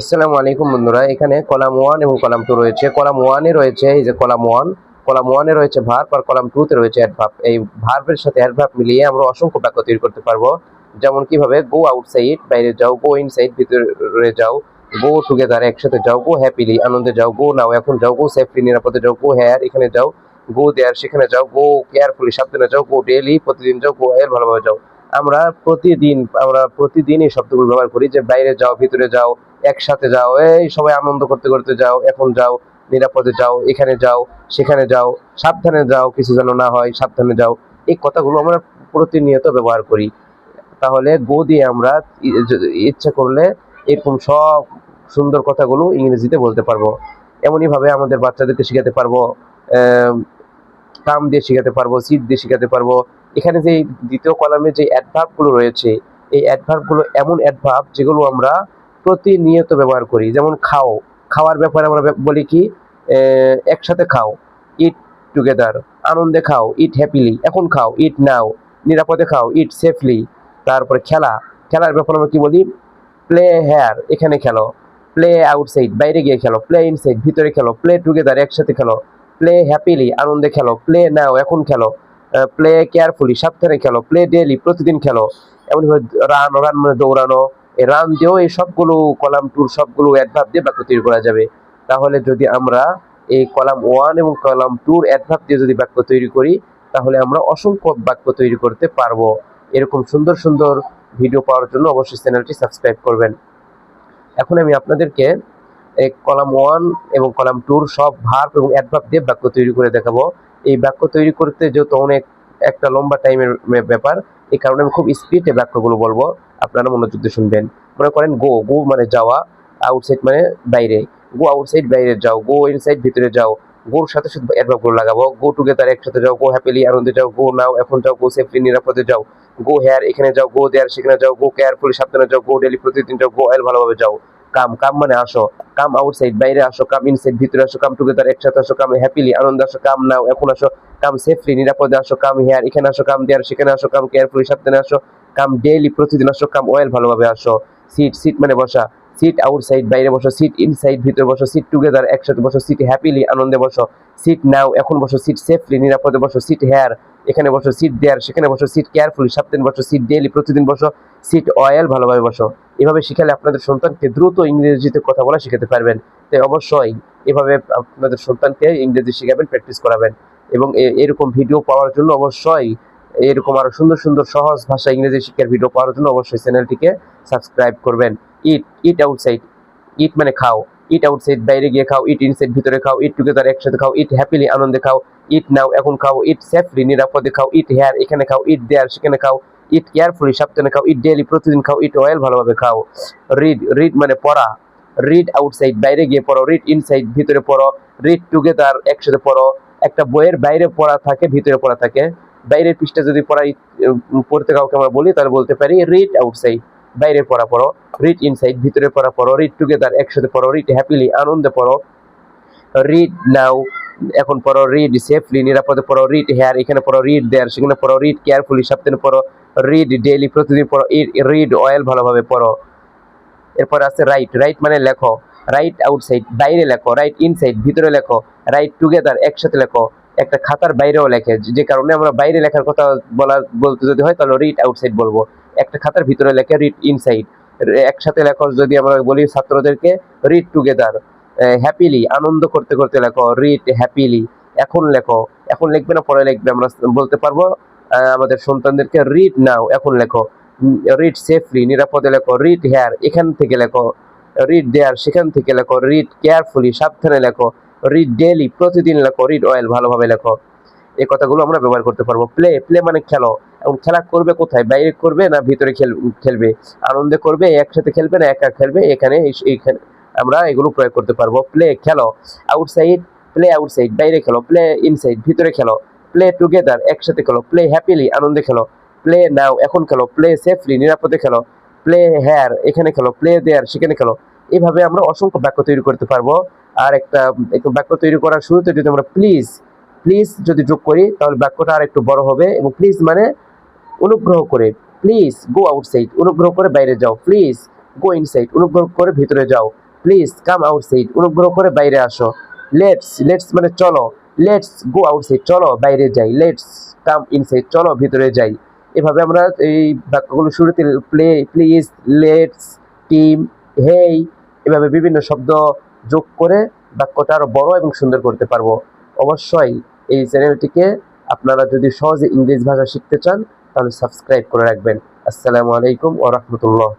আসসালামু আলাইকুম বন্ধুরা, এখানে কলাম 1 এবং কলাম 2 রয়েছে। কলাম 1 এ রয়েছে এই যে কলাম 1 এ রয়েছে ভার্ব, আর কলাম 2 তে রয়েছে অ্যাডভার্ব। এই ভার্বের সাথে অ্যাডভার্ব মিলিয়ে আমরা অসংখ্য বাক্য তৈরি করতে পারবো। যেমন কিভাবে গো আউটসাইড বাইরে যাও, গো ইনসাইড ভিতরে যাও, গো টুগেদার একসাথে যাও, গো হ্যাপিলি আনন্দে যাও, গো নাও এখন যাও, গো সেফলি নিরাপদে যাও, গো হেয়ার এখানে যাও, গো দেয়ার সেখানে যাও, গো কেয়ারফুলি সাবধানে যাও, গো ডেইলি প্রতিদিন যাও, গো এর ভালোভাবে যাও। আমরা প্রতিদিন এই শব্দগুলো ব্যবহার করি যে বাইরে যাও, ভিতরে যাও, একসাথে যাও, এই সবাই আনন্দ করতে করতে যাও, এখন যাও, নিরাপদে যাও, এখানে যাও, সেখানে যাও, সাবধানে যাও, কিছু যেন না হয়, সাবধানে যাও। এই কথাগুলো আমরা প্রতিনিয়ত ব্যবহার করি। তাহলে গো দিয়ে আমরা ইচ্ছা করলে এরকম সব সুন্দর কথাগুলো ইংরেজিতে বলতে পারবো। এমনই ভাবে আমাদের বাচ্চাদেরকে শিখাতে পারবো, কাম দিয়ে শিখাতে পারবো, সিট দিয়ে শিখাতে পারবো। এখানে যে দ্বিতীয় কলামে যে অ্যাডভার্ব গুলো রয়েছে, এই অ্যাডভার্ব গুলো এমন অ্যাডভার্ব যেগুলো আমরা প্রতিনিয়ত ব্যবহার করি। যেমন খাও, খাওয়ার ব্যাপারে আমরা বলি কি, একসাথে খাও, ইট টুগেদার, আনন্দে খাও, ইট হ্যাপিলি, এখন খাও, ইট নাও, নিরাপদে খাও, ইট সেফলি। তারপরে খেলা, খেলার ব্যাপারে আমরা কি বলি, প্লে হেয়ার এখানে খেলো, প্লে আউটসাইড বাইরে গিয়ে খেলো, প্লে ইনসাইড ভিতরে খেলো, প্লে টুগেদার একসাথে খেলো, প্লে হ্যাপিলি আনন্দে খেলো, প্লে নাও এখন খেলো, প্লে কেয়ারফুলি সাবধানে খেলো, প্লে ডেইলি প্রতিদিন খেলো। এমনভাবে রান, রান মানে দৌড়ানো, এই রান দিয়েও এই সবগুলো কলাম টুর সবগুলো অ্যাডভার্ব দিয়ে বাক্য তৈরি করা যাবে। তাহলে যদি আমরা এই কলাম 1 এবং কলাম 2 অ্যাডভার্ব দিয়ে যদি বাক্য তৈরি করি, তাহলে আমরা অসংখ্য বাক্য তৈরি করতে পারবো। এরকম সুন্দর সুন্দর ভিডিও পাওয়ার জন্য অবশ্যই চ্যানেলটি সাবস্ক্রাইব করবেন। এখন আমি আপনাদেরকে এই কলাম 1 এবং কলাম 2 সব ভার্ব এবং অ্যাডভার্ব দিয়ে বাক্য তৈরি করে দেখাবো। এই বাক্য তৈরি করতে যেহেতু অনেক একটা লম্বা টাইমের ব্যাপার, এই কারণে আমি খুব স্পিডে বাক্যগুলো বলবো, আপনারা মনোযোগ দিয়ে শুনবেন। মনে করেন গো, গো মানে যাওয়া, আউটসাইড মানে বাইরে, গো আউটসাইড বাইরে যাও, গো ইনসাইড ভিতরে যাও, গোর সাথে শুধু অ্যাডভার্ব গুলো লাগাবো। গো টুগেদার একসাথে যাও, গো হ্যাপিলি আনন্দে যাও, গো নাও এখন যাও, গো সেফলি নিরাপদে যাও, গো হেয়ার এখানে যাও, গো দেয়ার সেখানে যাও, গো কেয়ারফুলি সাবধানে যাও, গো ডেইলি প্রতিদিন যাও, গো অয়েল ভালোভাবে যাও। কাম, কাম মানে আসো, কাম আউটসাইড বাইরে আসো, কাম ইনসাইড ভিতরে আসো, কাম টুগেদার একসাথে আসো, কাম হ্যাপিলি আনন্দে আসো, কাম নাও এখন আসো, কাম সেফলি নিরাপদে আসো, কাম হেয়ার এখানে আসো, কাম দেয়ার সেখানে আসো, কাম কেয়ারফুলি সাবধানে আসো, কাম ডেইলি প্রতিদিন আসো, কাম অয়েল ভালোভাবে আসো। সিট, সিট মানে বসা, সিট আউটসাইড বাইরে বসো, সিট ইনসাইড ভিতরে বসো, সিট টুগেদার একসাথে বসো, সিট হ্যাপিলি আনন্দে বসো, সিট নাও এখন বসো, সিট সেফলি নিরাপদে বসো, সিট হেয়ার এখানে বসো, সিট দেয়ার সেখানে বসো, সিট কেয়ারফুলি সাবধানে বসো, সিট ডেইলি প্রতিদিন বসো, সিট অয়েল ভালোভাবে বসো। এভাবে শিখালে আপনাদের সন্তানকে দ্রুত ইংরেজিতে কথা বলা শিখাতে পারবেন। তাই অবশ্যই এভাবে আপনাদের সন্তানকে ইংরেজি শিখাবেন, প্র্যাকটিস করাবেন। এবং এরকম ভিডিও পাওয়ার জন্য অবশ্যই, এরকম আরো সুন্দর সুন্দর সহজ ভাষা ইংরেজি শিক্ষার ভিডিও পাওয়ার জন্য অবশ্যই চ্যানেলটিকে সাবস্ক্রাইব করবেন। ইট, ইট আউটসাইড, ইট মানে খাও, ইট আউটসাইড বাইরে গিয়ে খাও, ইট ইনসাইড ভিতরে খাও, ইট টুগেদার একসাথে খাও, ইট হ্যাপিলি আনন্দে খাও, ইট নাও এখন খাও, ইট সেফলি নিরাপদে খাও, ইট হেয়ার এখানে খাও, ইট দেয়ার সেখানে খাও, ইট কেয়ারফুলি সাবধানে খাও, ইট ডেইলি প্রতিদিন খাও, ইট অয়েল ভালোভাবে খাও। রিড, রিড মানে পড়া, রিড আউটসাইড বাইরে গিয়ে পড়ো, রিড ইনসাইড ভিতরে পড়ো, রিড টুগেদার একসাথে পড়ো। একটা বইয়ের বাইরে পড়া থাকে, ভিতরে পড়া থাকে। বাইরের পৃষ্ঠা যদি পড়তে কাউকে আমরা বলি, তাহলে বলতে পারি রিড আউটসাইড বাইরে পড়া পড়ো, রিড ইনসাইড ভিতরে পড়া পড়ো, রিড টুগেদার একসাথে পড়ো, রিড হ্যাপিলি আনন্দে পড়ো, রিড নাও এখন পড়ো, রিড সেফলি নিরাপদে পড়ো, রিড হেয়ার এখানে পড়ো, রিড দেয়ার সেখানে পড়ো, রিড কেয়ারফুলি সাবধানে পড়ো, রিড ডেইলি প্রতিদিন পড়ো, রিড অয়েল ভালোভাবে পড়ো। এরপর আছে রাইট, রাইট মানে লেখো, রাইট আউটসাইড বাইরে লেখো, রাইট ইনসাইড ভিতরে লেখো, রাইট টুগেদার একসাথে লেখো। একটা খাতার বাইরেও লেখে, যে কারণে আমরা বাইরে লেখার কথা বলতে যদি হয় তাহলে রিড আউটসাইড বলবো। একটা খাতার ভিতরে লেখে রিড ইনসাইড, একসাথে লেখো যদি আমরা বলি ছাত্রদেরকে রিড টুগেদার। হ্যাপিলি আনন্দ করতে করতে লেখো, রিড হ্যাপিলি। এখন লেখো, এখন লিখবে না পরে লিখবে, আমরা বলতে পারবো আমাদের সন্তানদেরকে রিড নাও এখন লেখো, রিড সেফলি নিরাপদে লেখো, রিড হেয়ার এখান থেকে লেখো, রিড দেয়ার সেখান থেকে লেখো, রিড কেয়ারফুলি সাবধানে লেখো, রিড ডেইলি প্রতিদিন লেখো, রিড অয়েল ভালোভাবে লেখো। এই কথাগুলো আমরা ব্যবহার করতে পারবো। প্লে, প্লে মানে খেলো। এবং খেলা করবে কোথায়, বাইরে করবে না ভিতরে খেলবে, আনন্দে করবে একসাথে খেলবে না একা খেলবে, এখানে এইখানে আমরা এগুলো প্রয়োগ করতে পারবো। প্লে খেলো, আউটসাইড প্লে আউটসাইড বাইরে খেলো, প্লে ইনসাইড ভিতরে খেলো, প্লে টুগেদার একসাথে খেলো, প্লে হ্যাপিলি আনন্দে খেলো, প্লে নাও এখন খেলো, প্লে সেফলি নিরাপদে খেলো, প্লে হেয়ার এখানে খেলো, প্লে দেয়ার সেখানে খেলো। এইভাবে আমরা অসংখ্য বাক্য তৈরি করতে পারবো। আর একটা বাক্য তৈরি করার শুরুতে যদি আমরা প্লিজ, প্লিজ যদি যোগ করি তাহলে বাক্যটা আর একটু বড় হবে। এবং প্লিজ মানে অনুগ্রহ করে, প্লিজ গো আউটসাইড অনুগ্রহ করে বাইরে যাও, প্লিজ গো ইনসাইড অনুগ্রহ করে ভিতরে যাও, প্লিজ কাম আউটসাইড, অনুগ্রহ করে বাইরে আসো। লেটস মানে চলো, লেটস গো আউটসাইড, চলো বাইরে যাই। লেটস কাম ইনসাইড, চলো ভিতরে যাই। এভাবে আমরা এই বাক্যগুলো শুরুতে প্লিজ, লেটস, টিম, হেই, এভাবে বিভিন্ন শব্দ যোগ করে বাক্যটা আরো বড় এবং সুন্দর করতে পারবো। অবশ্যই এই চ্যানেলটিকে আপনারা যদি সহজে ইংরেজি ভাষা শিখতে চান তাহলে সাবস্ক্রাইব করে রাখবেন। আসসালামু আলাইকুম ওয়া রাহমাতুল্লাহ।